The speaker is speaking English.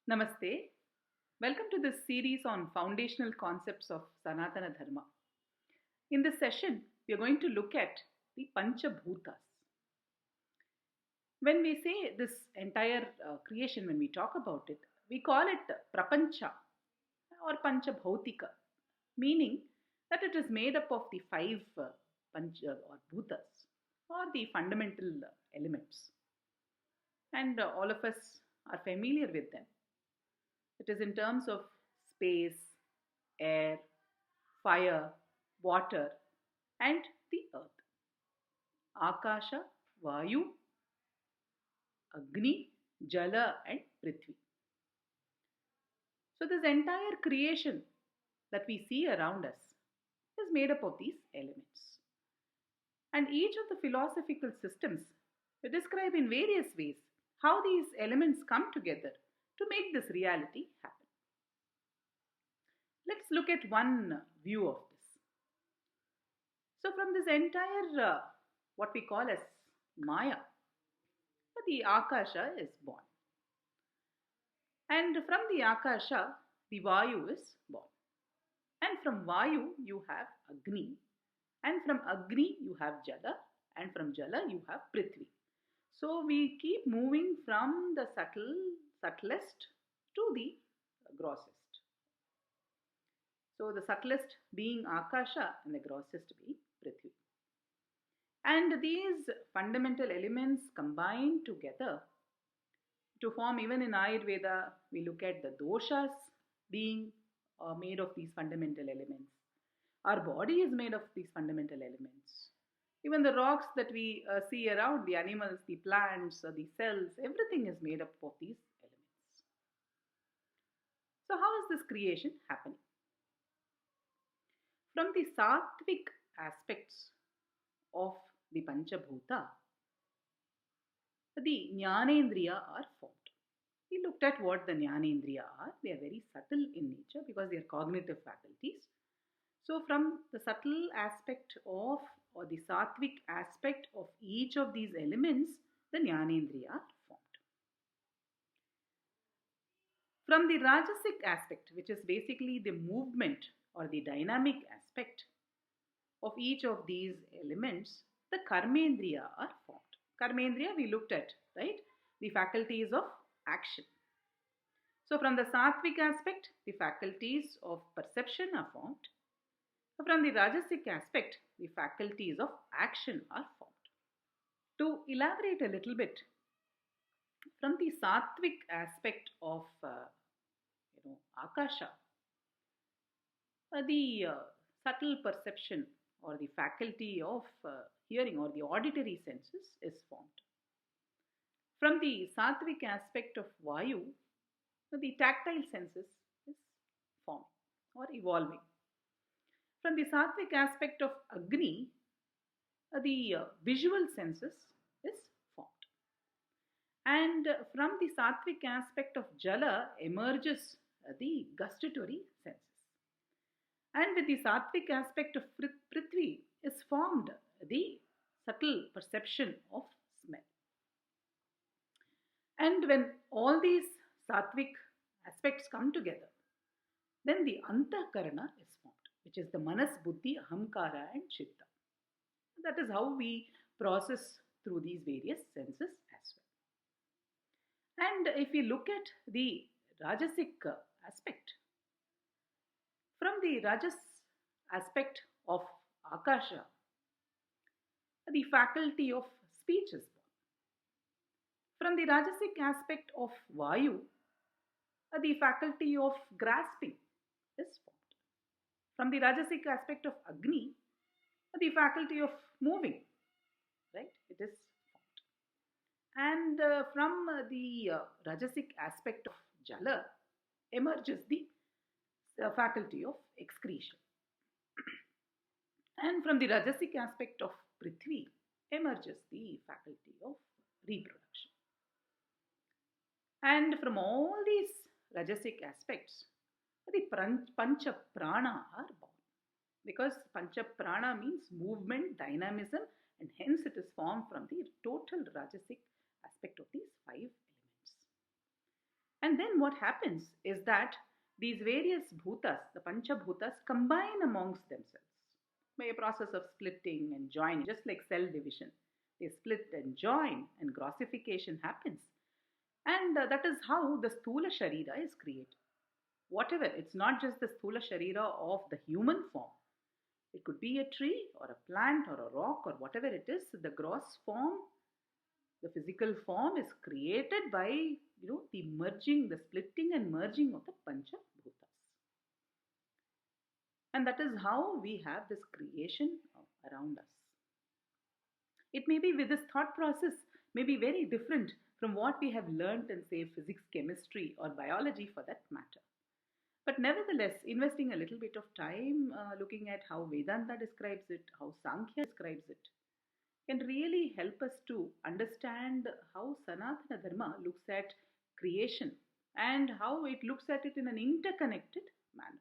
Namaste. Welcome to this series on foundational concepts of Sanatana Dharma. In this session, we are going to look at the Panchabhutas. When we say this entire creation, when we talk about it, we call it Prapancha or Panchabhautika, meaning that it is made up of the five Pancha or Bhutas or the fundamental elements. And all of us are familiar with them. It is in terms of space, air, fire, water, and the earth. Akasha, Vayu, Agni, Jala, and Prithvi. So, this entire creation that we see around us is made up of these elements. And each of the philosophical systems describe in various ways how these elements come together to make this reality happen. Let's look at one view of this. So, from this entire what we call as Maya, the Akasha is born. And from the Akasha, the Vayu is born. And from Vayu, you have Agni. And from Agni, you have Jala. And from Jala, you have Prithvi. So, we keep moving from the subtlest to the grossest. So, the subtlest being Akasha and the grossest being Prithvi. And these fundamental elements combine together to form, even in Ayurveda, we look at the doshas being made of these fundamental elements. Our body is made of these fundamental elements. Even the rocks that we see around, the animals, the plants, the cells, everything is made up of these elements. So, how is this creation happening? From the sattvic aspects of the Panchabhuta, the Jnanendriya are formed. We looked at what the Jnanendriya are. They are very subtle in nature because they are cognitive faculties. So, from the subtle aspect of or the sattvic aspect of each of these elements, the Jnanendriya are formed. From the Rajasic aspect, which is basically the movement or the dynamic aspect of each of these elements, the Karmendriya are formed. Karmendriya we looked at, right? The faculties of action. So, from the sattvic aspect, the faculties of perception are formed. From the Rajasic aspect, the faculties of action are formed. To elaborate a little bit, from the sattvic aspect of Akasha, the subtle perception or the faculty of hearing or the auditory senses is formed. From the sattvic aspect of Vayu, the tactile senses is forming or evolving. From the sattvic aspect of Agni, the visual senses is formed. And from the sattvic aspect of Jala emerges the gustatory senses. And with the sattvic aspect of Prithvi is formed the subtle perception of smell. And when all these sattvic aspects come together, then the Antakarana is formed, which is the Manas, Buddhi, Ahamkara and Chitta. That is how we process through these various senses as well. And if we look at the Rajasic aspect, from the Rajas aspect of Akasha, the faculty of speech is born. From the Rajasic aspect of Vayu, the faculty of grasping is formed. From the Rajasic aspect of Agni, the faculty of moving, right? It is formed. And from the Rajasic aspect of Jala emerges the faculty of excretion. And from the Rajasic aspect of Prithvi emerges the faculty of reproduction. And from all these Rajasic aspects, the Pancha Prana are born. Because Pancha Prana means movement, dynamism, and hence it is formed from the total Rajasic aspect of these five elements. And then what happens is that these various bhutas, the Panchabhutas, combine amongst themselves by a process of splitting and joining, just like cell division. They split and join, and grossification happens. And that is how the Sthula Sharira is created. Whatever, it's not just the Sthula Sharira of the human form. It could be a tree or a plant or a rock or whatever it is. The gross form, the physical form is created by the merging, the splitting and merging of the Panchabhutas. And that is how we have this creation around us. It may be with this thought process may be very different from what we have learnt in, say, physics, chemistry, or biology for that matter. But nevertheless, investing a little bit of time looking at how Vedanta describes it, how Sankhya describes it, can really help us to understand how Sanatana Dharma looks at creation and how it looks at it in an interconnected manner.